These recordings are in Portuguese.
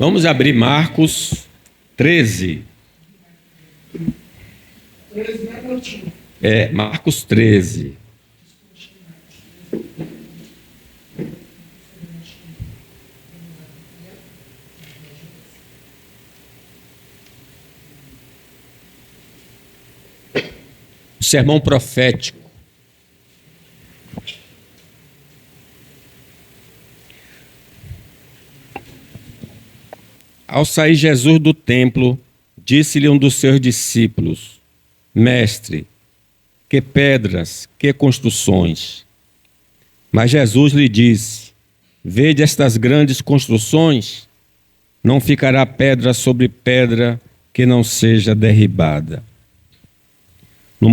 Vamos abrir Marcos 13. Marcos 13. O sermão profético. Ao sair Jesus do templo, disse-lhe um dos seus discípulos: Mestre, que pedras, que construções! Mas Jesus lhe disse: Vede estas grandes construções? Não ficará pedra sobre pedra que não seja derribada. No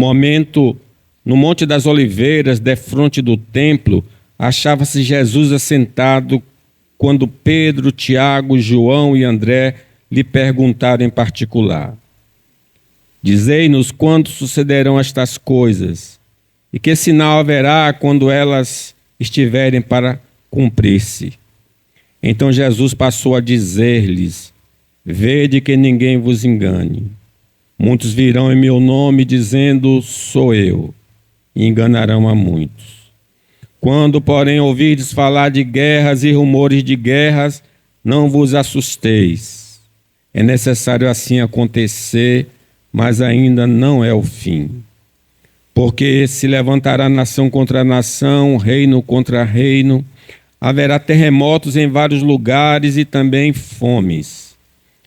Monte das Oliveiras, defronte do templo, achava-se Jesus assentado quando Pedro, Tiago, João e André lhe perguntaram em particular: Dizei-nos quando sucederão estas coisas, e que sinal haverá quando elas estiverem para cumprir-se. Então Jesus passou a dizer-lhes: Vede que ninguém vos engane. Muitos virão em meu nome dizendo: Sou eu, e enganarão a muitos. Quando, porém, ouvirdes falar de guerras e rumores de guerras, não vos assusteis. É necessário assim acontecer, mas ainda não é o fim. Porque se levantará nação contra nação, reino contra reino, haverá terremotos em vários lugares e também fomes.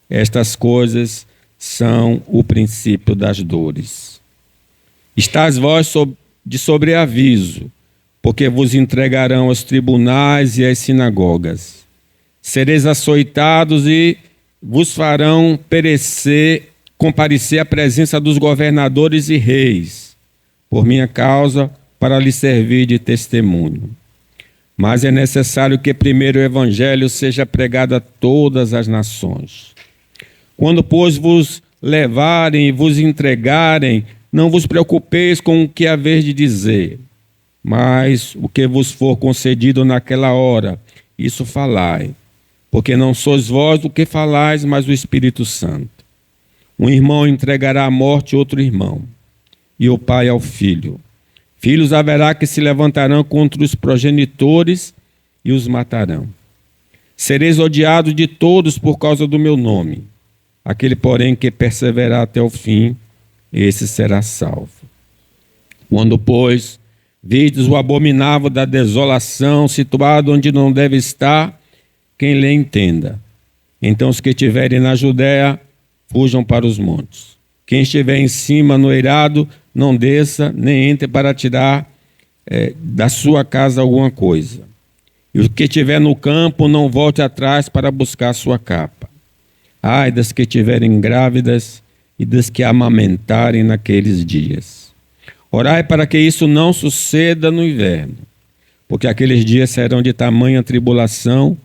Estas coisas são o princípio das dores. Estás vós de sobreaviso, porque vos entregarão aos tribunais e às sinagogas. Sereis açoitados e vos farão comparecer à presença dos governadores e reis, por minha causa, para lhes servir de testemunho. Mas é necessário que primeiro o evangelho seja pregado a todas as nações. Quando, pois, vos levarem e vos entregarem, não vos preocupeis com o que haver de dizer, mas o que vos for concedido naquela hora, isso falai, porque não sois vós o que falais, mas o Espírito Santo. Um irmão entregará à morte outro irmão, e o pai ao filho. Filhos haverá que se levantarão contra os progenitores e os matarão. Sereis odiados de todos por causa do meu nome. Aquele, porém, que perseverar até o fim, esse será salvo. Quando, pois, vistes o abominável da desolação, situado onde não deve estar, quem lhe entenda. Então os que estiverem na Judéia, fujam para os montes. Quem estiver em cima, no eirado, não desça, nem entre para tirar da sua casa alguma coisa. E o que estiver no campo, não volte atrás para buscar sua capa. Ai das que estiverem grávidas e das que amamentarem naqueles dias. Orai para que isso não suceda no inverno, porque aqueles dias serão de tamanha tribulação,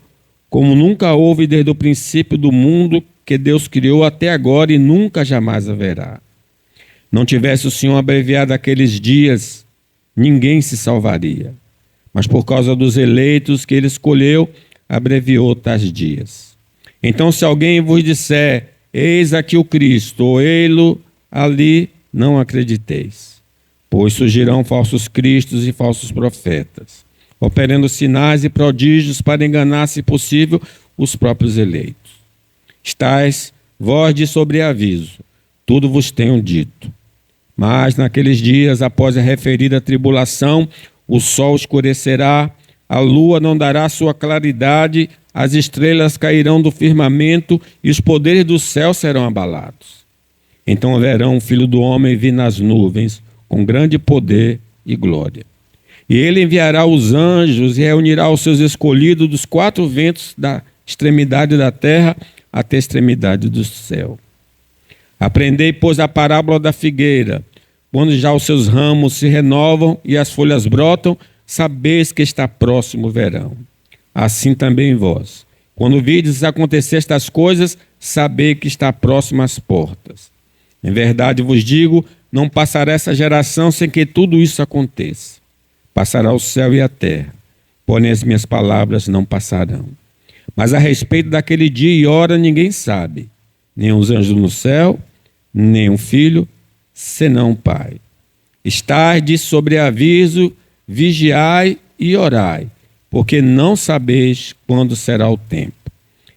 como nunca houve desde o princípio do mundo que Deus criou até agora e nunca jamais haverá. Não tivesse o Senhor abreviado aqueles dias, ninguém se salvaria. Mas por causa dos eleitos que ele escolheu, abreviou tais dias. Então, se alguém vos disser, eis aqui o Cristo, ou ei-lo ali, não acrediteis. Pois surgirão falsos cristos e falsos profetas, operando sinais e prodígios para enganar, se possível, os próprios eleitos. Estais vós de sobreaviso, tudo vos tenho dito. Mas naqueles dias, após a referida tribulação, o sol escurecerá, a lua não dará sua claridade, as estrelas cairão do firmamento e os poderes do céu serão abalados. Então verão o Filho do Homem vir nas nuvens, com grande poder e glória. E ele enviará os anjos e reunirá os seus escolhidos dos quatro ventos da extremidade da terra até a extremidade do céu. Aprendei, pois, a parábola da figueira. Quando já os seus ramos se renovam e as folhas brotam, sabeis que está próximo o verão. Assim também vós. Quando vides acontecer estas coisas, sabei que está próximo às portas. Em verdade vos digo, não passará essa geração sem que tudo isso aconteça. Passará o céu e a terra, porém as minhas palavras não passarão. Mas a respeito daquele dia e hora ninguém sabe, nem os anjos no céu, nem o Filho, senão o Pai. Estai de sobreaviso, vigiai e orai, porque não sabeis quando será o tempo.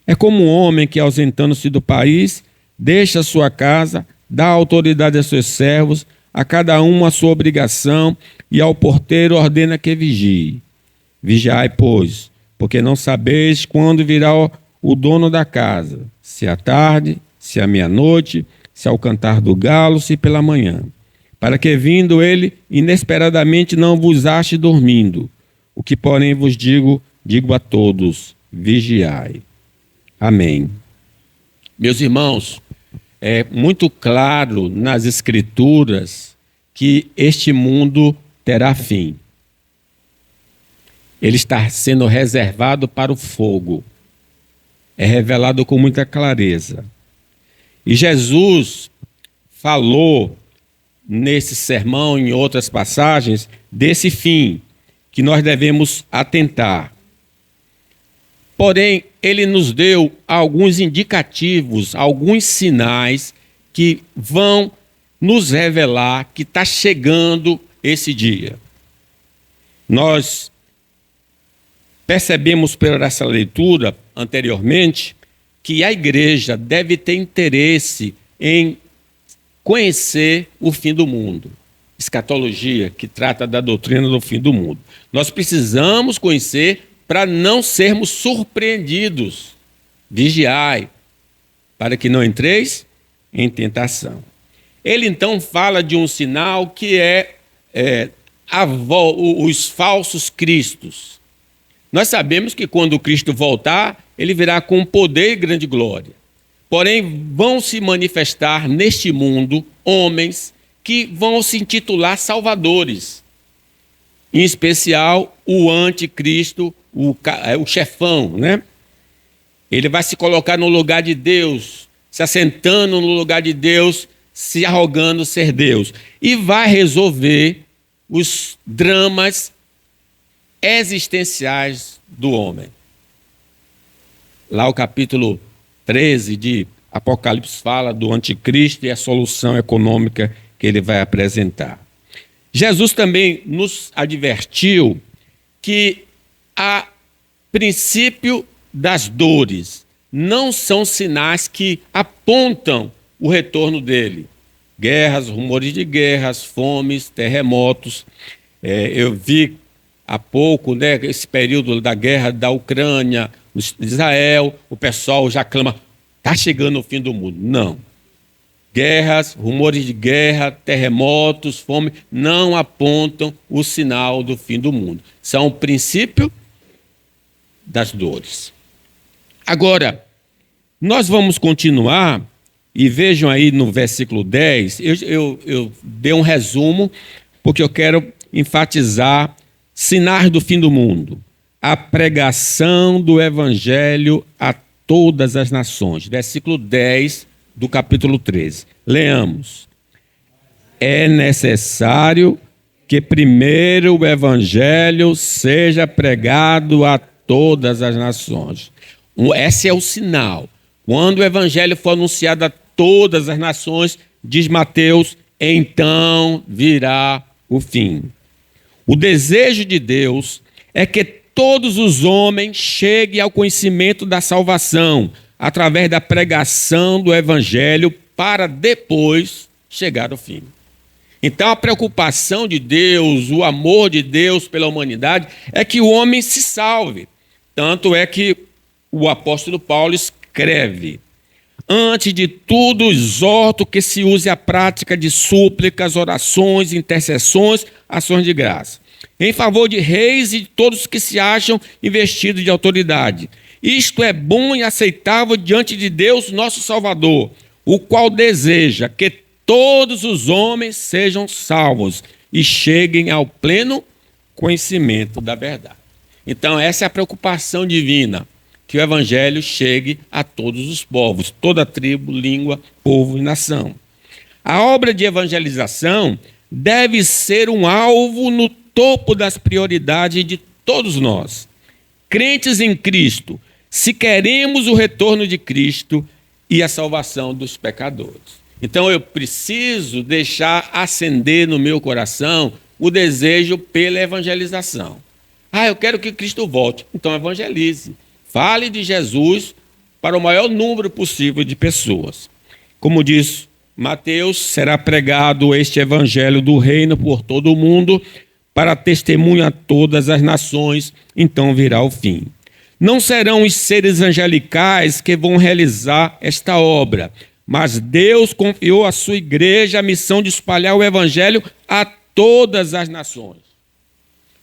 É como um homem que, ausentando-se do país, deixa a sua casa, dá autoridade a seus servos, a cada um a sua obrigação, e ao porteiro ordena que vigie. Vigiai, pois, porque não sabeis quando virá o dono da casa, se à tarde, se à meia-noite, se ao cantar do galo, se pela manhã. Para que, vindo ele, inesperadamente não vos ache dormindo. O que, porém, vos digo a todos: vigiai. Amém. Meus irmãos, é muito claro nas Escrituras que este mundo terá fim. Ele está sendo reservado para o fogo. É revelado com muita clareza. E Jesus falou nesse sermão, em outras passagens, desse fim que nós devemos atentar. Porém, ele nos deu alguns indicativos, alguns sinais que vão nos revelar que está chegando esse dia. Nós percebemos por essa leitura anteriormente que a igreja deve ter interesse em conhecer o fim do mundo. Escatologia, que trata da doutrina do fim do mundo. Nós precisamos conhecer para não sermos surpreendidos. Vigiai, para que não entreis em tentação. Ele então fala de um sinal que é os falsos cristos. Nós sabemos que quando o Cristo voltar, ele virá com poder e grande glória. Porém, vão se manifestar neste mundo homens que vão se intitular salvadores. Em especial, o anticristo, o chefão, né? Ele vai se colocar no lugar de Deus, se assentando no lugar de Deus, se arrogando ser Deus. E vai resolver os dramas existenciais do homem. Lá o capítulo 13 de Apocalipse fala do anticristo e a solução econômica que ele vai apresentar. Jesus também nos advertiu que a princípio das dores não são sinais que apontam o retorno dele. Guerras, rumores de guerras, fomes, terremotos. Eu vi há pouco, né, esse período da guerra da Ucrânia, Israel, o pessoal já clama, está chegando o fim do mundo. Não. Guerras, rumores de guerra, terremotos, fome, não apontam o sinal do fim do mundo. São o princípio das dores. Agora, nós vamos continuar, e vejam aí no versículo 10, eu dei um resumo, porque eu quero enfatizar sinais do fim do mundo. A pregação do evangelho a todas as nações. Versículo 10 do capítulo 13. Leamos. É necessário que primeiro o evangelho seja pregado a todas as nações. Esse é o sinal. Quando o evangelho for anunciado a todas as nações, diz Mateus, então virá o fim. O desejo de Deus é que todos os homens cheguem ao conhecimento da salvação através da pregação do evangelho para depois chegar ao fim. Então a preocupação de Deus, o amor de Deus pela humanidade é que o homem se salve. Tanto é que o apóstolo Paulo escreve: antes de tudo, exorto que se use a prática de súplicas, orações, intercessões, ações de graça, em favor de reis e de todos que se acham investidos de autoridade. Isto é bom e aceitável diante de Deus, nosso Salvador, o qual deseja que todos os homens sejam salvos e cheguem ao pleno conhecimento da verdade. Então, essa é a preocupação divina, que o evangelho chegue a todos os povos, toda tribo, língua, povo e nação. A obra de evangelização deve ser um alvo no topo das prioridades de todos nós. Crentes em Cristo se queremos o retorno de Cristo e a salvação dos pecadores. Então eu preciso deixar acender no meu coração o desejo pela evangelização. Eu quero que Cristo volte. Então evangelize. Fale de Jesus para o maior número possível de pessoas. Como diz Mateus, será pregado este evangelho do reino por todo o mundo para testemunho a todas as nações, então virá o fim. Não serão os seres angelicais que vão realizar esta obra, mas Deus confiou à sua igreja a missão de espalhar o evangelho a todas as nações.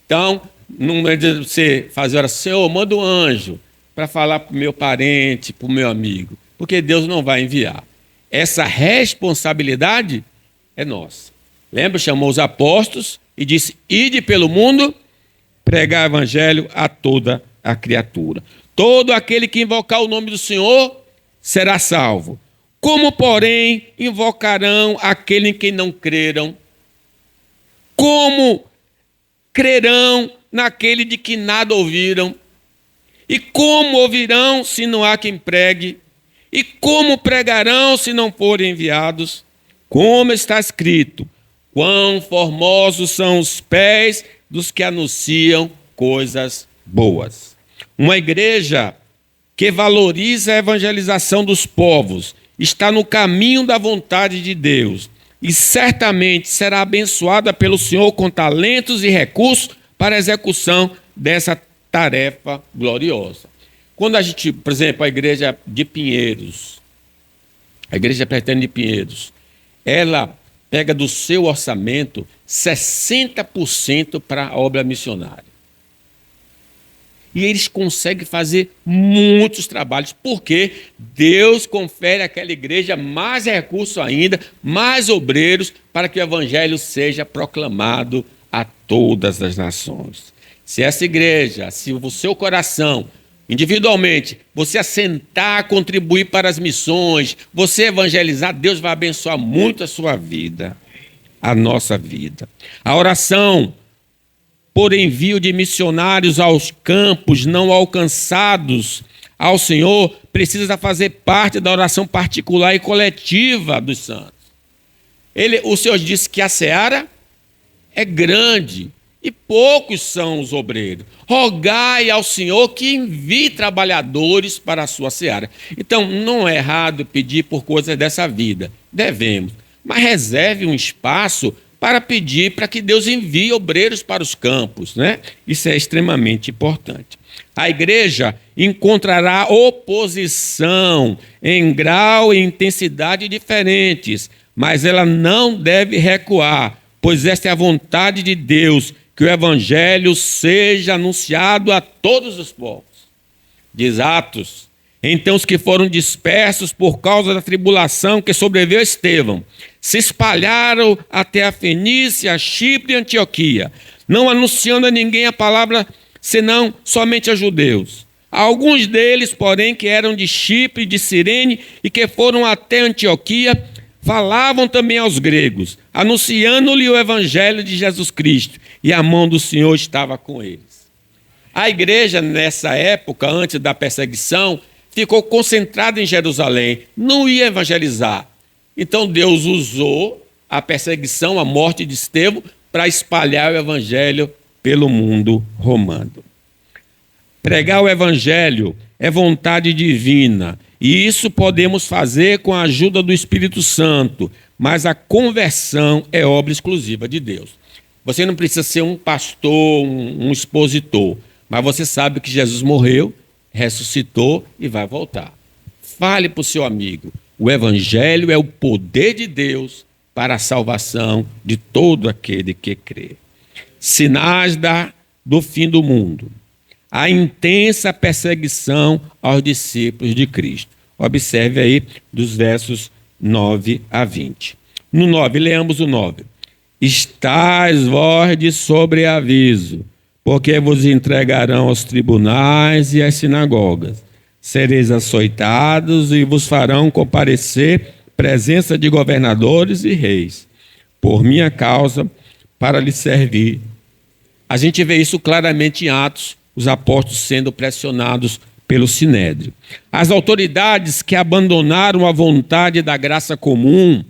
Então, não é de você fazer oração, Senhor, manda um anjo para falar para o meu parente, para o meu amigo, porque Deus não vai enviar. Essa responsabilidade é nossa. Lembra? Chamou os apóstolos e disse, ide pelo mundo, pregar o evangelho a toda a criatura. Todo aquele que invocar o nome do Senhor será salvo. Como, porém, invocarão aquele em quem não creram? Como crerão naquele de que nada ouviram? E como ouvirão se não há quem pregue? E como pregarão se não forem enviados? Como está escrito, quão formosos são os pés dos que anunciam coisas boas. Uma igreja que valoriza a evangelização dos povos está no caminho da vontade de Deus e certamente será abençoada pelo Senhor com talentos e recursos para a execução dessa tarefa gloriosa. Quando a gente, por exemplo, a igreja de Pinheiros, a igreja presbiteriana de Pinheiros, ela pega do seu orçamento 60% para a obra missionária. E eles conseguem fazer muitos trabalhos, porque Deus confere àquela igreja mais recursos ainda, mais obreiros, para que o evangelho seja proclamado a todas as nações. Se essa igreja, se o seu coração, individualmente, você assentar, contribuir para as missões, você evangelizar, Deus vai abençoar muito a sua vida, a nossa vida. A oração por envio de missionários aos campos não alcançados ao Senhor precisa fazer parte da oração particular e coletiva dos santos. O Senhor disse que a seara é grande e poucos são os obreiros. Rogai ao Senhor que envie trabalhadores para a sua seara. Então, não é errado pedir por coisas dessa vida. Devemos. Mas reserve um espaço para pedir para que Deus envie obreiros para os campos, né? Isso é extremamente importante. A igreja encontrará oposição em grau e intensidade diferentes, mas ela não deve recuar, pois esta é a vontade de Deus, que o evangelho seja anunciado a todos os povos. Diz Atos, então os que foram dispersos por causa da tribulação que sobreveio a Estevão, se espalharam até a Fenícia, Chipre e Antioquia, não anunciando a ninguém a palavra, senão somente a judeus. Alguns deles, porém, que eram de Chipre e de Cirene e que foram até Antioquia, falavam também aos gregos, anunciando-lhe o evangelho de Jesus Cristo, e a mão do Senhor estava com eles. A igreja, nessa época, antes da perseguição, ficou concentrada em Jerusalém, não ia evangelizar. Então Deus usou a perseguição, a morte de Estevão, para espalhar o evangelho pelo mundo romano. Pregar o evangelho é vontade divina, e isso podemos fazer com a ajuda do Espírito Santo, mas a conversão é obra exclusiva de Deus. Você não precisa ser um pastor, um expositor, mas você sabe que Jesus morreu, ressuscitou e vai voltar. Fale para o seu amigo, o evangelho é o poder de Deus para a salvação de todo aquele que crê. Sinais do fim do mundo. A intensa perseguição aos discípulos de Cristo. Observe aí dos versos 9 a 20. No 9, leamos o 9. Estais vós de sobreaviso, porque vos entregarão aos tribunais e às sinagogas. Sereis açoitados e vos farão comparecer presença de governadores e reis, por minha causa, para lhes servir. A gente vê isso claramente em Atos, os apóstolos sendo pressionados pelo Sinédrio. As autoridades que abandonaram a vontade da graça comum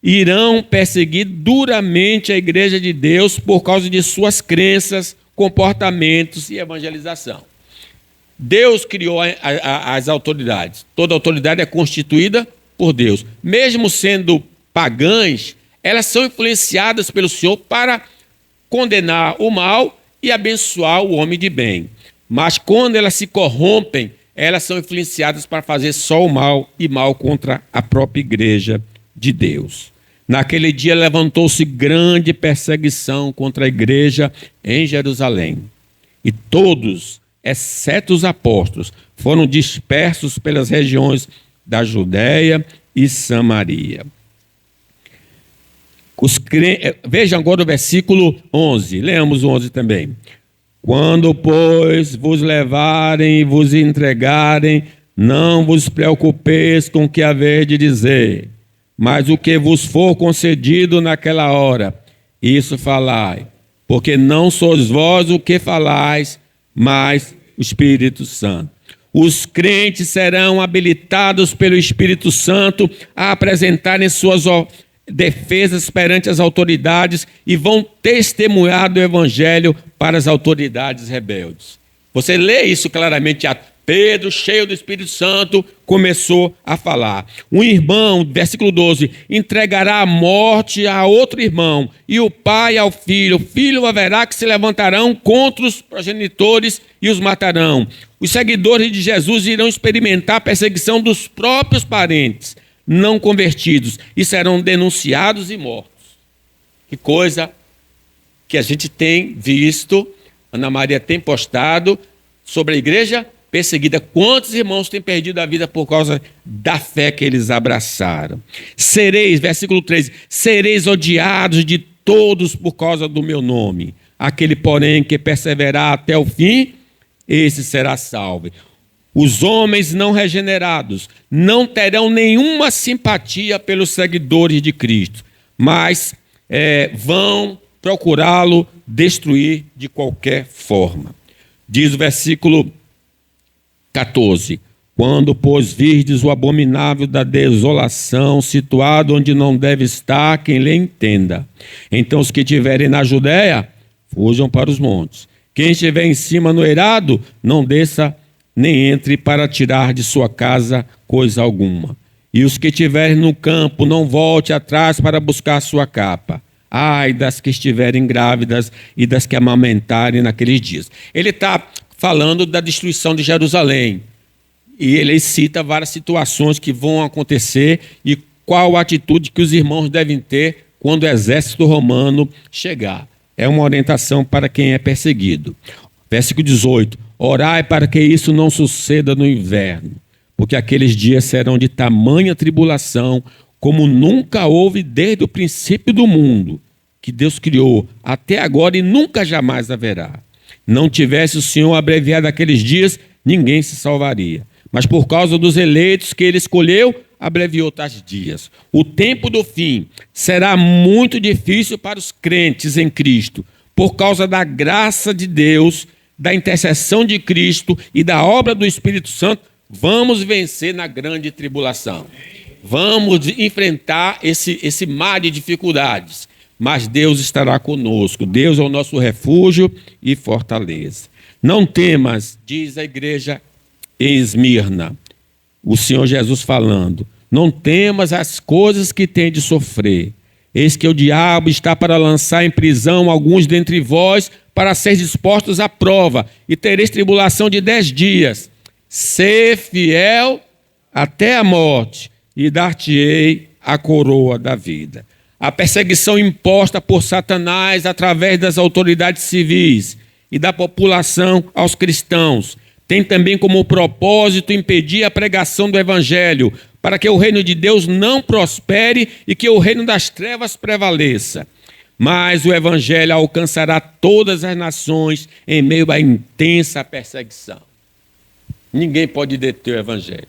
irão perseguir duramente a igreja de Deus por causa de suas crenças, comportamentos e evangelização. Deus criou as autoridades. Toda autoridade é constituída por Deus. Mesmo sendo pagãs, elas são influenciadas pelo Senhor para condenar o mal e abençoar o homem de bem. Mas quando elas se corrompem, elas são influenciadas para fazer só o mal e mal contra a própria igreja de Deus. Naquele dia levantou-se grande perseguição contra a igreja em Jerusalém. E todos, exceto os apóstolos, foram dispersos pelas regiões da Judéia e Samaria. Vejam agora o versículo 11. Leamos o 11 também. Quando, pois, vos levarem e vos entregarem, não vos preocupeis com o que haver de dizer, mas o que vos for concedido naquela hora, isso falai, porque não sois vós o que falais, mas o Espírito Santo. Os crentes serão habilitados pelo Espírito Santo a apresentarem suas defesas perante as autoridades e vão testemunhar do Evangelho para as autoridades rebeldes. Você lê isso claramente. Pedro, cheio do Espírito Santo, começou a falar. Um irmão, versículo 12, entregará a morte a outro irmão, e o pai ao filho. O filho haverá que se levantarão contra os progenitores e os matarão. Os seguidores de Jesus irão experimentar a perseguição dos próprios parentes não convertidos e serão denunciados e mortos. Que coisa que a gente tem visto, Ana Maria tem postado sobre a igreja perseguida. Quantos irmãos têm perdido a vida por causa da fé que eles abraçaram? Sereis, versículo 13, sereis odiados de todos por causa do meu nome. Aquele, porém, que perseverar até o fim, esse será salvo. Os homens não regenerados não terão nenhuma simpatia pelos seguidores de Cristo, mas vão procurá-lo destruir de qualquer forma. Diz o versículo 14, quando, pois, virdes o abominável da desolação, situado onde não deve estar quem lhe entenda. Então os que estiverem na Judéia, fujam para os montes. Quem estiver em cima no eirado, não desça nem entre para tirar de sua casa coisa alguma. E os que estiverem no campo, não volte atrás para buscar sua capa. Ai das que estiverem grávidas e das que amamentarem naqueles dias. Ele está falando da destruição de Jerusalém. E ele cita várias situações que vão acontecer e qual a atitude que os irmãos devem ter quando o exército romano chegar. É uma orientação para quem é perseguido. Versículo 18. Orai para que isso não suceda no inverno, porque aqueles dias serão de tamanha tribulação, como nunca houve desde o princípio do mundo, que Deus criou, até agora e nunca jamais haverá. Não tivesse o Senhor abreviado aqueles dias, ninguém se salvaria. Mas por causa dos eleitos que ele escolheu, abreviou tais dias. O tempo do fim será muito difícil para os crentes em Cristo, por causa da graça de Deus, da intercessão de Cristo e da obra do Espírito Santo. Vamos vencer na grande tribulação. Vamos enfrentar esse mar de dificuldades. Mas Deus estará conosco. Deus é o nosso refúgio e fortaleza. Não temas, diz a igreja em Esmirna, o Senhor Jesus falando. Não temas as coisas que tem de sofrer. Eis que o diabo está para lançar em prisão alguns dentre vós, para ser dispostos à prova, e tereis tribulação de 10 dias. Sê fiel até a morte, e dar-te-ei a coroa da vida. A perseguição imposta por Satanás através das autoridades civis e da população aos cristãos tem também como propósito impedir a pregação do evangelho, para que o reino de Deus não prospere e que o reino das trevas prevaleça. Mas o evangelho alcançará todas as nações em meio à intensa perseguição. Ninguém pode deter o evangelho.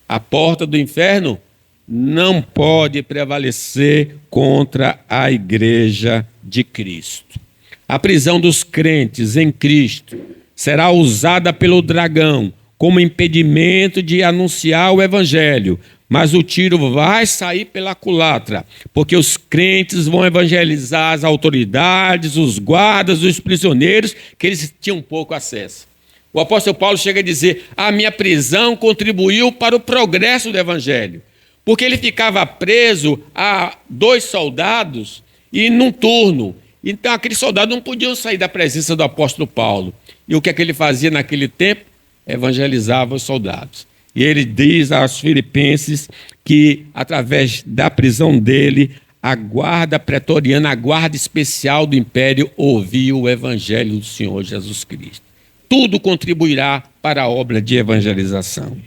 A porta do inferno não pode prevalecer contra a igreja de Cristo. A prisão dos crentes em Cristo será usada pelo dragão como impedimento de anunciar o evangelho, mas o tiro vai sair pela culatra, porque os crentes vão evangelizar as autoridades, os guardas, os prisioneiros, que eles tinham pouco acesso. O apóstolo Paulo chega a dizer: a minha prisão contribuiu para o progresso do evangelho, porque ele ficava preso a 2 soldados e num turno. Então aqueles soldados não podiam sair da presença do apóstolo Paulo. E o que é que ele fazia naquele tempo? Evangelizava os soldados. E ele diz aos filipenses que, através da prisão dele, a guarda pretoriana, a guarda especial do império, ouviu o evangelho do Senhor Jesus Cristo. Tudo contribuirá para a obra de evangelização.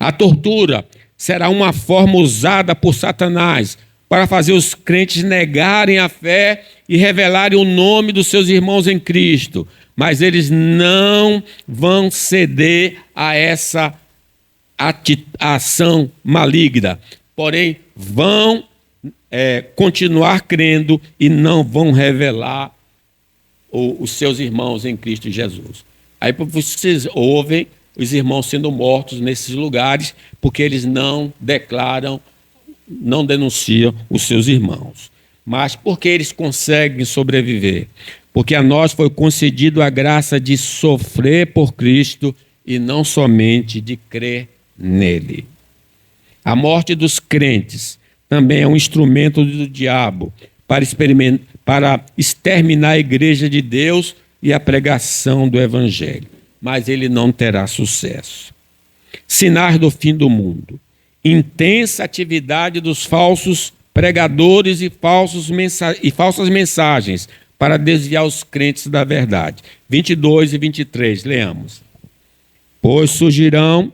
A tortura será uma forma usada por Satanás para fazer os crentes negarem a fé e revelarem o nome dos seus irmãos em Cristo. Mas eles não vão ceder a essa ação maligna, porém vão continuar crendo e não vão revelar os seus irmãos em Cristo Jesus. Aí vocês ouvem os irmãos sendo mortos nesses lugares, porque eles não declaram, não denunciam os seus irmãos. Mas por que eles conseguem sobreviver? Porque a nós foi concedido a graça de sofrer por Cristo e não somente de crer nele. A morte dos crentes também é um instrumento do diabo para exterminar a igreja de Deus e a pregação do evangelho, mas ele não terá sucesso. Sinais do fim do mundo: intensa atividade dos falsos pregadores e falsas mensagens para desviar os crentes da verdade. 22 e 23, leamos. Pois surgirão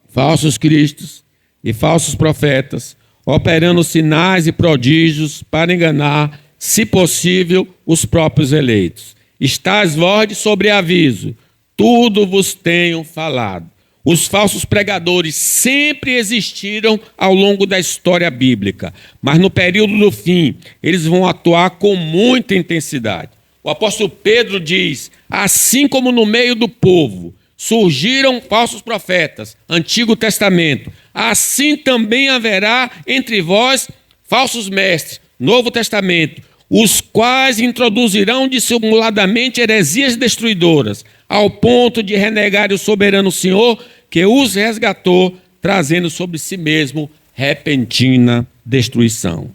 falsos cristos e falsos profetas, operando sinais e prodígios para enganar, se possível, os próprios eleitos. Estais vós de sobreaviso, tudo vos tenho falado. Os falsos pregadores sempre existiram ao longo da história bíblica, mas no período do fim, eles vão atuar com muita intensidade. O apóstolo Pedro diz: assim como no meio do povo surgiram falsos profetas, Antigo Testamento, assim também haverá entre vós falsos mestres, Novo Testamento, os quais introduzirão dissimuladamente heresias destruidoras, ao ponto de renegar o soberano Senhor que os resgatou, trazendo sobre si mesmo repentina destruição.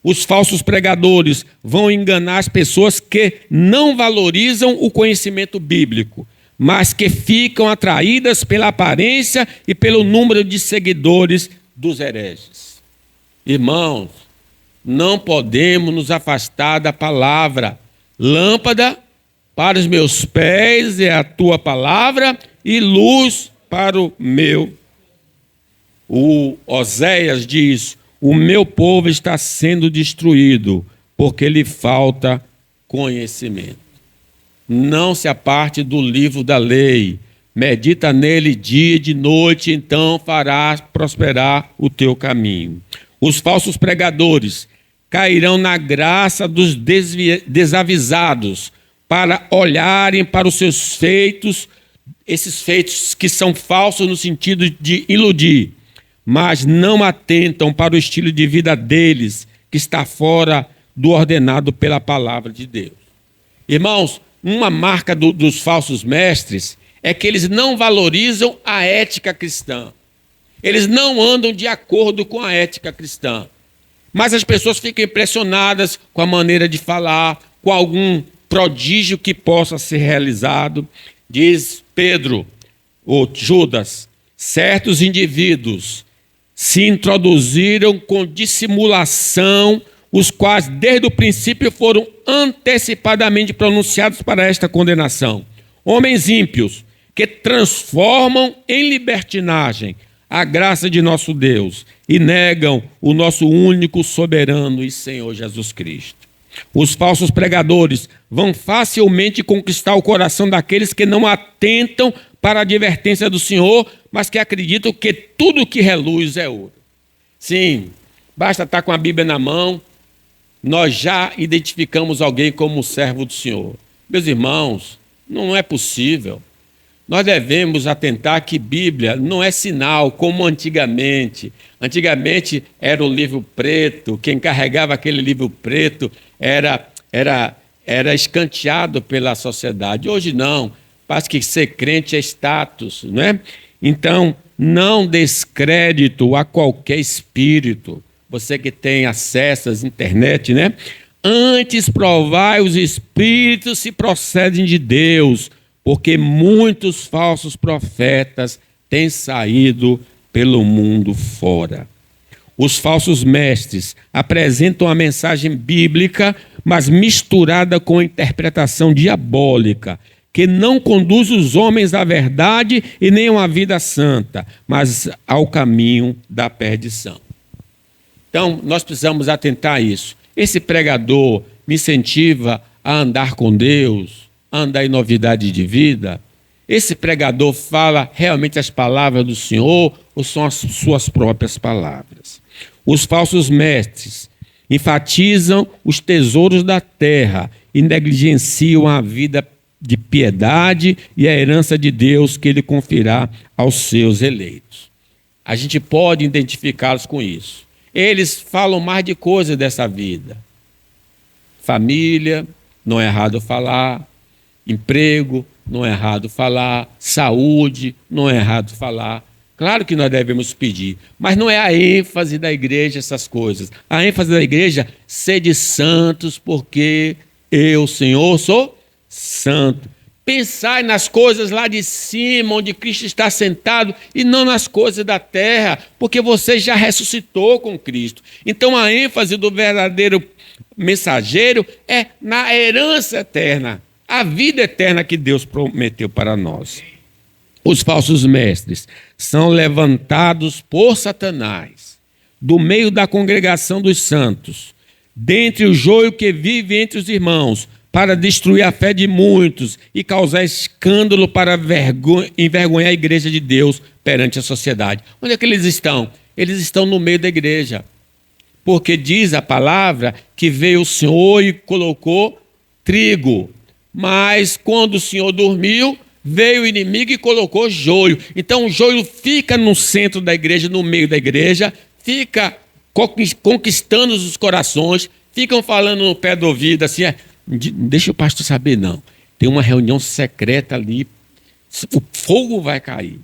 Os falsos pregadores vão enganar as pessoas que não valorizam o conhecimento bíblico, mas que ficam atraídas pela aparência e pelo número de seguidores dos hereges. Irmãos, não podemos nos afastar da palavra. Lâmpada para os meus pés é a tua palavra e luz para o meu. O Oséias diz: o meu povo está sendo destruído porque lhe falta conhecimento. Não se aparte do livro da lei, medita nele dia e de noite, então farás prosperar o teu caminho. Os falsos pregadores cairão na graça dos desavisados para olharem para os seus feitos, esses feitos que são falsos no sentido de iludir, mas não atentam para o estilo de vida deles, que está fora do ordenado pela palavra de Deus. Irmãos, uma marca dos falsos mestres é que eles não valorizam a ética cristã. Eles não andam de acordo com a ética cristã. Mas as pessoas ficam impressionadas com a maneira de falar, com algum prodígio que possa ser realizado. Diz Pedro, ou Judas: certos indivíduos se introduziram com dissimulação, os quais desde o princípio foram antecipadamente pronunciados para esta condenação. Homens ímpios que transformam em libertinagem a graça de nosso Deus e negam o nosso único soberano e Senhor Jesus Cristo. Os falsos pregadores vão facilmente conquistar o coração daqueles que não atentam para a advertência do Senhor, mas que acreditam que tudo que reluz é ouro. Sim, basta estar com a Bíblia na mão, nós já identificamos alguém como servo do Senhor. Meus irmãos, não é possível. Nós devemos atentar que Bíblia não é sinal como antigamente. Antigamente era o livro preto, quem carregava aquele livro preto era escanteado pela sociedade. Hoje não, parece que ser crente é status, não é? Então, não descrédito a qualquer espírito. Você que tem acesso às internet, né? Antes provai os espíritos se procedem de Deus, porque muitos falsos profetas têm saído pelo mundo fora. Os falsos mestres apresentam a mensagem bíblica, mas misturada com a interpretação diabólica, que não conduz os homens à verdade e nem a uma vida santa, mas ao caminho da perdição. Então, nós precisamos atentar a isso. Esse pregador me incentiva a andar com Deus, a andar em novidade de vida? Esse pregador fala realmente as palavras do Senhor ou são as suas próprias palavras? Os falsos mestres enfatizam os tesouros da terra e negligenciam a vida de piedade e a herança de Deus que ele conferirá aos seus eleitos. A gente pode identificá-los com isso. Eles falam mais de coisas dessa vida. Família, não é errado falar. Emprego, não é errado falar. Saúde, não é errado falar. Claro que nós devemos pedir, mas não é a ênfase da igreja essas coisas. A ênfase da igreja, sede santos, porque eu, Senhor, sou santo. Pensai nas coisas lá de cima, onde Cristo está sentado, e não nas coisas da terra, porque você já ressuscitou com Cristo. Então a ênfase do verdadeiro mensageiro é na herança eterna, a vida eterna que Deus prometeu para nós. Os falsos mestres são levantados por Satanás, do meio da congregação dos santos, dentre o joio que vive entre os irmãos, para destruir a fé de muitos e causar escândalo para envergonhar a igreja de Deus perante a sociedade. Onde é que eles estão? Eles estão no meio da igreja. Porque diz a palavra que veio o Senhor e colocou trigo. Mas quando o Senhor dormiu, veio o inimigo e colocou joio. Então o joio fica no centro da igreja, no meio da igreja, fica conquistando os corações, ficam falando no pé do ouvido assim, deixa o pastor saber não, tem uma reunião secreta ali, o fogo vai cair.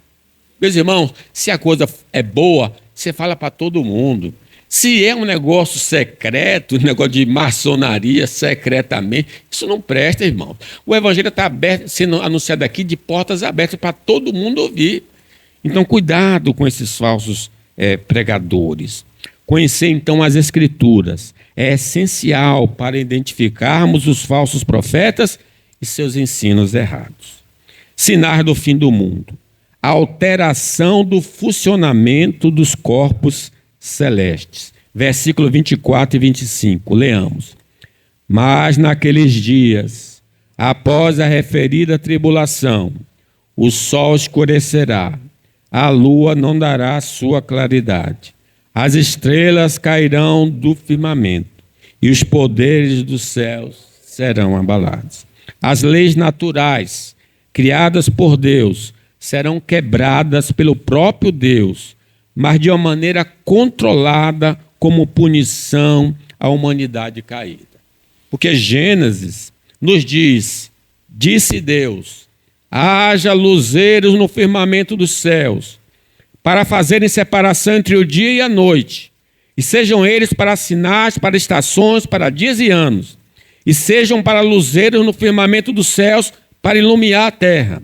Meus irmãos, se a coisa é boa, você fala para todo mundo. Se é um negócio secreto, um negócio de maçonaria secretamente, isso não presta, irmão. O evangelho está sendo anunciado aqui de portas abertas para todo mundo ouvir. Então, cuidado com esses falsos pregadores. Conhecer, então, as Escrituras é essencial para identificarmos os falsos profetas e seus ensinos errados. Sinais do fim do mundo. A alteração do funcionamento dos corpos celestes. Versículo 24 e 25. Leamos. Mas naqueles dias, após a referida tribulação, o sol escurecerá, a lua não dará sua claridade. As estrelas cairão do firmamento e os poderes dos céus serão abalados. As leis naturais, criadas por Deus, serão quebradas pelo próprio Deus, mas de uma maneira controlada como punição à humanidade caída. Porque Gênesis nos diz, disse Deus, haja luzeiros no firmamento dos céus, para fazerem separação entre o dia e a noite, e sejam eles para sinais, para estações, para dias e anos, e sejam para luzeiros no firmamento dos céus, para iluminar a terra.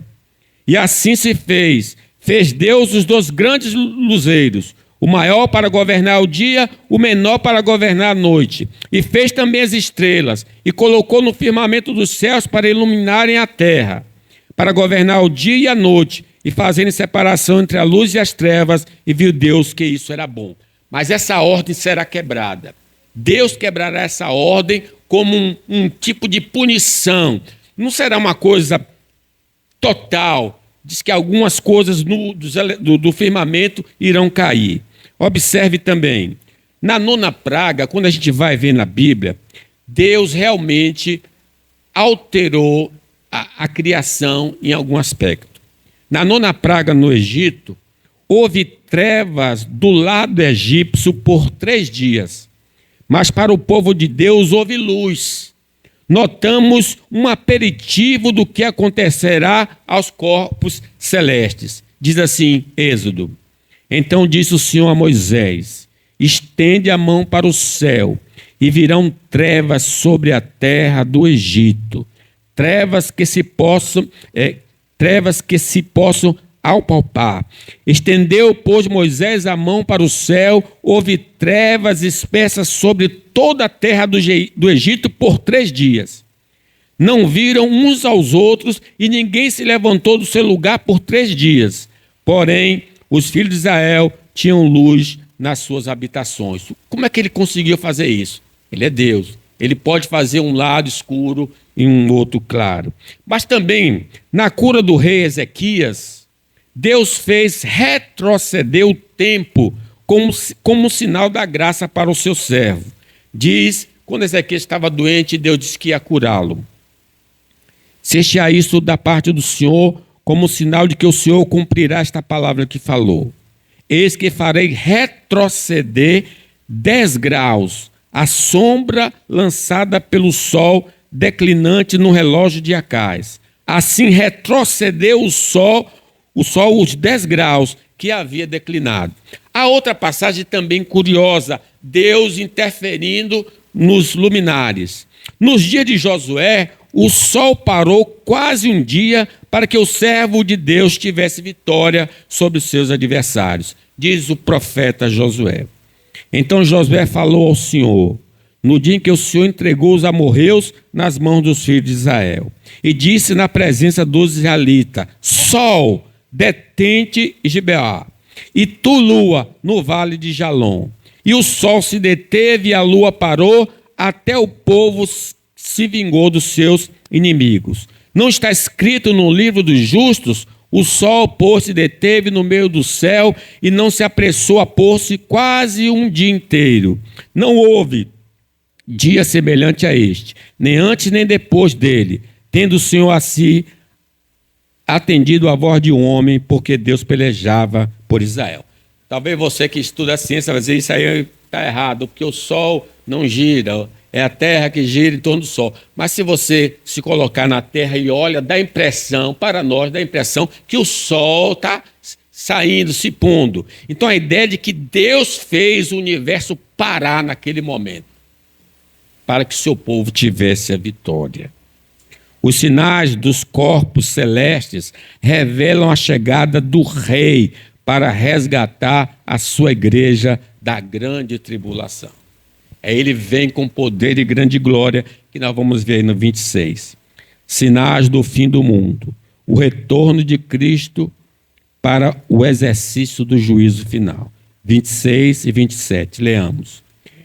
E assim se fez. Fez Deus os dois grandes luzeiros, o maior para governar o dia, o menor para governar a noite. E fez também as estrelas, e colocou no firmamento dos céus para iluminarem a terra, para governar o dia e a noite, e fazerem separação entre a luz e as trevas, e viu Deus que isso era bom. Mas essa ordem será quebrada. Deus quebrará essa ordem como um tipo de punição. Não será uma coisa total. Diz que algumas coisas do firmamento irão cair. Observe também, na nona praga, quando a gente vai ver na Bíblia, Deus realmente alterou a criação em algum aspecto. Na nona praga no Egito, houve trevas do lado egípcio por 3 dias. Mas para o povo de Deus houve luz. Notamos um aperitivo do que acontecerá aos corpos celestes. Diz assim, Êxodo: então disse o Senhor a Moisés: estende a mão para o céu, e virão trevas sobre a terra do Egito, trevas que se possam apalpar. Estendeu, pois, Moisés a mão para o céu, houve trevas espessas sobre toda a terra do Egito por 3 dias. Não viram uns aos outros, e ninguém se levantou do seu lugar por 3 dias. Porém, os filhos de Israel tinham luz nas suas habitações. Como é que ele conseguiu fazer isso? Ele é Deus. Ele pode fazer um lado escuro e um outro claro. Mas também, na cura do rei Ezequias, Deus fez retroceder o tempo como sinal da graça para o seu servo. Diz, quando Ezequias estava doente, Deus disse que ia curá-lo. Seja isso da parte do Senhor, como sinal de que o Senhor cumprirá esta palavra que falou. Eis que farei retroceder 10 graus, a sombra lançada pelo sol declinante no relógio de Acais. Assim retrocedeu o sol os 10 graus que havia declinado. A outra passagem também curiosa, Deus interferindo nos luminares. Nos dias de Josué, o sol parou quase um dia para que o servo de Deus tivesse vitória sobre os seus adversários, diz o profeta Josué. Então Josué falou ao Senhor, no dia em que o Senhor entregou os amorreus nas mãos dos filhos de Israel, e disse na presença dos israelitas: sol, detente em Gibeá, e tu, lua, no vale de Jalom. E o sol se deteve e a lua parou, até o povo se vingou dos seus inimigos. Não está escrito no livro dos justos: o sol, pois, se deteve no meio do céu e não se apressou a pôr-se quase um dia inteiro. Não houve dia semelhante a este, nem antes nem depois dele, tendo o Senhor a si atendido a voz de um homem, porque Deus pelejava por Israel. Talvez você que estuda a ciência vai dizer: isso aí está errado, porque o sol não gira, é a terra que gira em torno do sol. Mas se você se colocar na terra e olha, dá impressão, para nós, dá impressão que o sol está saindo, se pondo. Então a ideia de que Deus fez o universo parar naquele momento, para que seu povo tivesse a vitória. Os sinais dos corpos celestes revelam a chegada do rei para resgatar a sua igreja da grande tribulação. Ele vem com poder e grande glória, que nós vamos ver aí no 26. Sinais do fim do mundo. O retorno de Cristo para o exercício do juízo final. 26 e 27, leamos.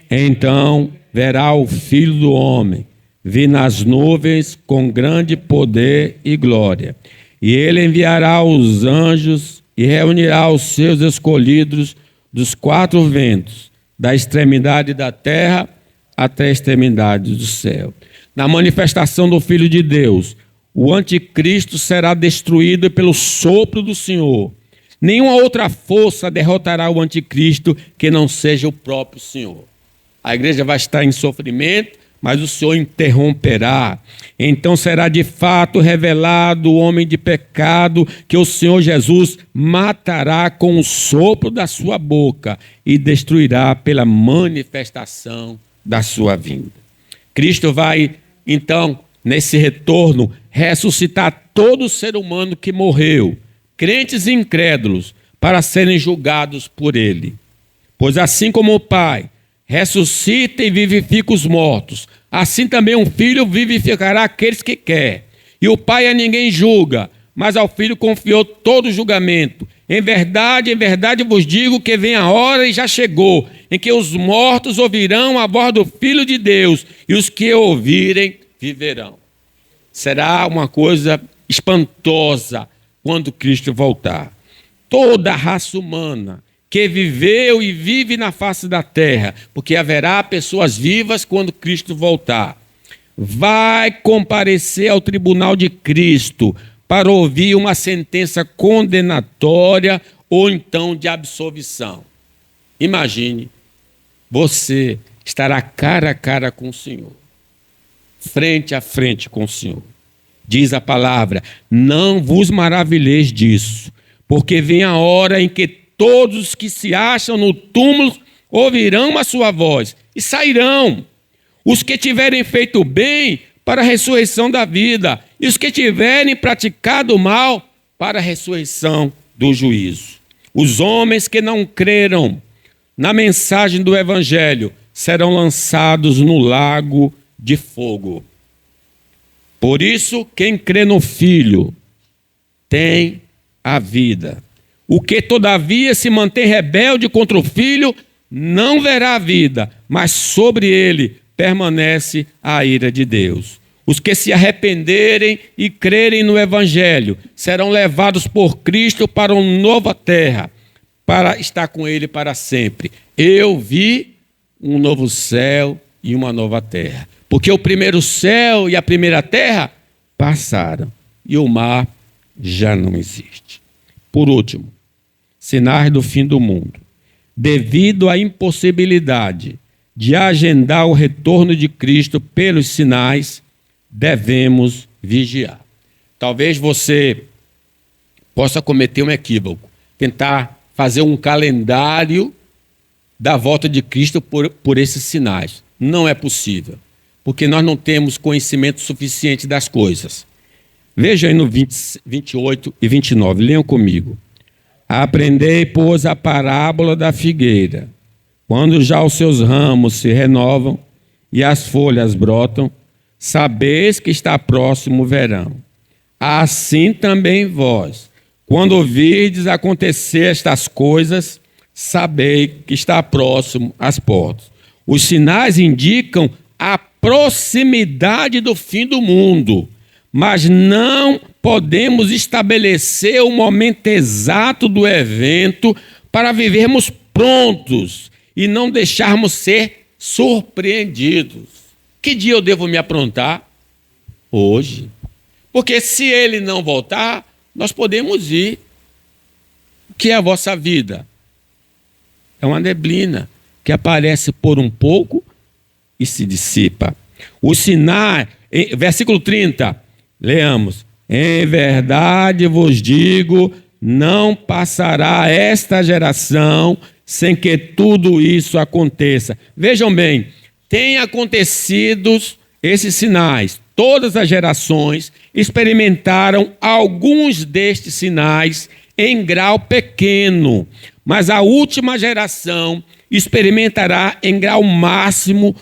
Então verá o Filho do Homem vir nas nuvens com grande poder e glória. E ele enviará os anjos e reunirá os seus escolhidos dos 4 ventos, da extremidade da terra até a extremidade do céu. Na manifestação do Filho de Deus, o anticristo será destruído pelo sopro do Senhor. Nenhuma outra força derrotará o anticristo que não seja o próprio Senhor. A igreja vai estar em sofrimento, mas o Senhor interromperá. Então será de fato revelado o homem de pecado, que o Senhor Jesus matará com o sopro da sua boca e destruirá pela manifestação da sua vinda. Cristo vai, então, nesse retorno, ressuscitar todo ser humano que morreu, crentes e incrédulos, para serem julgados por ele. Pois assim como o Pai ressuscita e vivifica os mortos, assim também um filho vivificará aqueles que quer. E o Pai a ninguém julga, mas ao Filho confiou todo o julgamento. Em verdade vos digo que vem a hora e já chegou, em que os mortos ouvirão a voz do Filho de Deus, e os que ouvirem viverão. Será uma coisa espantosa quando Cristo voltar. Toda a raça humana que viveu e vive na face da terra, porque haverá pessoas vivas quando Cristo voltar, vai comparecer ao tribunal de Cristo para ouvir uma sentença condenatória ou então de absolvição. Imagine, você estará cara a cara com o Senhor, frente a frente com o Senhor. Diz a palavra: não vos maravilheis disso, porque vem a hora em que todos os que se acham no túmulo ouvirão a sua voz e sairão. Os que tiverem feito bem, para a ressurreição da vida, e os que tiverem praticado o mal, para a ressurreição do juízo. Os homens que não creram na mensagem do Evangelho serão lançados no lago de fogo. Por isso, quem crê no Filho tem a vida. O que, todavia, se mantém rebelde contra o Filho, não verá a vida, mas sobre ele permanece a ira de Deus. Os que se arrependerem e crerem no Evangelho serão levados por Cristo para uma nova terra, para estar com ele para sempre. Eu vi um novo céu e uma nova terra, porque o primeiro céu e a primeira terra passaram e o mar já não existe. Por último, sinais do fim do mundo. Devido à impossibilidade de agendar o retorno de Cristo pelos sinais, devemos vigiar. Talvez você possa cometer um equívoco, tentar fazer um calendário da volta de Cristo por esses sinais. Não é possível, porque nós não temos conhecimento suficiente das coisas. Veja aí no 28 e 29, leiam comigo. Aprendei, pois, a parábola da figueira. Quando já os seus ramos se renovam e as folhas brotam, sabeis que está próximo o verão. Assim também vós, quando ouvirdes acontecer estas coisas, sabei que está próximo às portas. Os sinais indicam a proximidade do fim do mundo, mas não podemos estabelecer o momento exato do evento para vivermos prontos e não deixarmos ser surpreendidos. Que dia eu devo me aprontar? Hoje. Porque se ele não voltar, nós podemos ir. O que é a vossa vida? É uma neblina que aparece por um pouco e se dissipa. O sinal, versículo 30, leamos. Em verdade vos digo, não passará esta geração sem que tudo isso aconteça. Vejam bem, têm acontecido esses sinais. Todas as gerações experimentaram alguns destes sinais em grau pequeno, mas a última geração experimentará em grau máximo,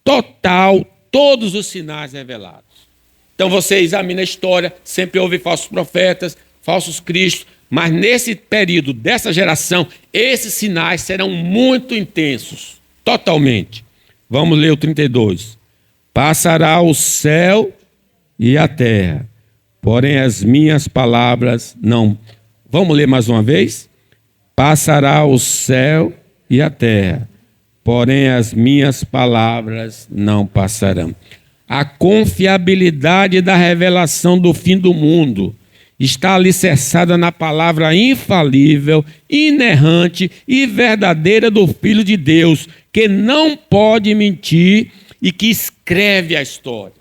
total, todos os sinais revelados. Então você examina a história, sempre houve falsos profetas, falsos cristos, mas nesse período dessa geração, esses sinais serão muito intensos, totalmente. Vamos ler o 32. Passará o céu e a terra, porém as minhas palavras não. Vamos ler mais uma vez? Passará o céu e a terra, porém as minhas palavras não passarão. A confiabilidade da revelação do fim do mundo está alicerçada na palavra infalível, inerrante e verdadeira do Filho de Deus, que não pode mentir e que escreve a história.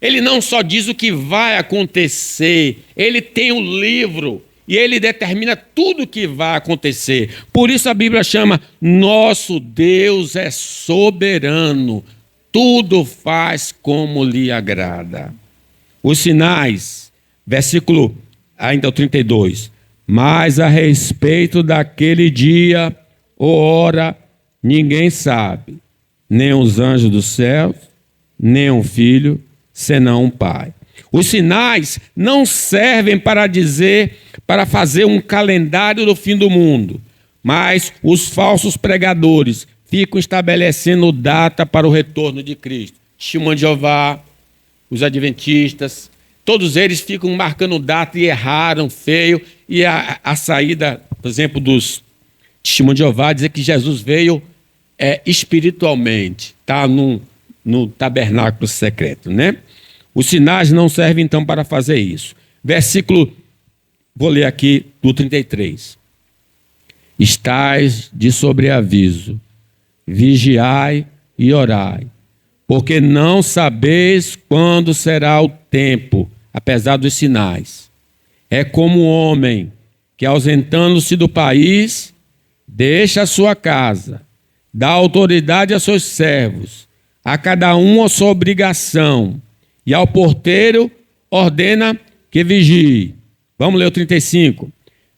Ele não só diz o que vai acontecer, ele tem um livro e ele determina tudo o que vai acontecer. Por isso a Bíblia chama: nosso Deus é soberano, tudo faz como lhe agrada. Os sinais, versículo ainda o 32. Mas a respeito daquele dia ou hora, ninguém sabe, nem os anjos do céu, nem o Filho, senão o Pai. Os sinais não servem para fazer um calendário do fim do mundo, mas os falsos pregadores ficam estabelecendo data para o retorno de Cristo. Testemunho de Jeová, os adventistas, todos eles ficam marcando data e erraram feio. E a saída, por exemplo, dos Testemunho de Jeová, dizer que Jesus veio espiritualmente, está no tabernáculo secreto, né? Os sinais não servem então para fazer isso. Versículo, vou ler aqui do 33. Estais de sobreaviso, vigiai e orai, porque não sabeis quando será o tempo, apesar dos sinais. É como um homem que, ausentando-se do país, deixa a sua casa, dá autoridade a seus servos, a cada um a sua obrigação, e ao porteiro ordena que vigie. Vamos ler o 35.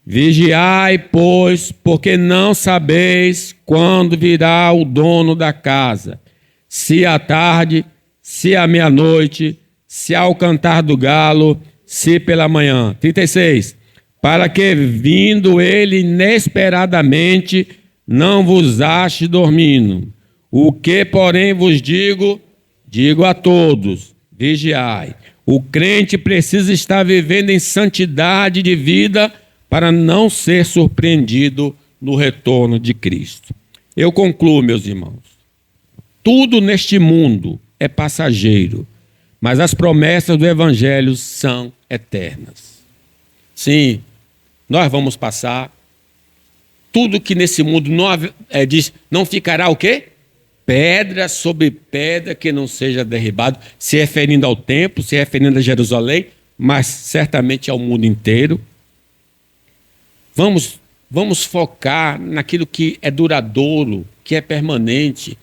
Vigiai, pois, porque não sabeis quando virá o dono da casa, se à tarde, se à meia-noite, se ao cantar do galo, se pela manhã. 36. Para que, vindo ele inesperadamente, não vos ache dormindo. O que, porém, vos digo, digo a todos, vigiai. O crente precisa estar vivendo em santidade de vida para não ser surpreendido no retorno de Cristo. Eu concluo, meus irmãos. Tudo neste mundo é passageiro, mas as promessas do Evangelho são eternas. Sim, nós vamos passar. Tudo que nesse mundo diz, não ficará o quê? Pedra sobre pedra que não seja derribado, se referindo ao templo, se referindo a Jerusalém, mas certamente ao mundo inteiro. Vamos focar naquilo que é duradouro, que é permanente,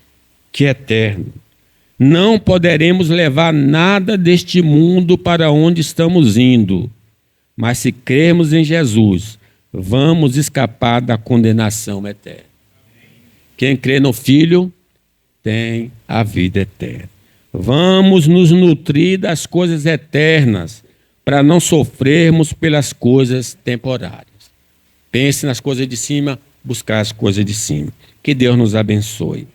que é eterno. Não poderemos levar nada deste mundo para onde estamos indo, mas se crermos em Jesus, vamos escapar da condenação eterna. Quem crê no Filho tem a vida eterna. Vamos nos nutrir das coisas eternas para não sofrermos pelas coisas temporárias. Pense nas coisas de cima, buscar as coisas de cima. Que Deus nos abençoe.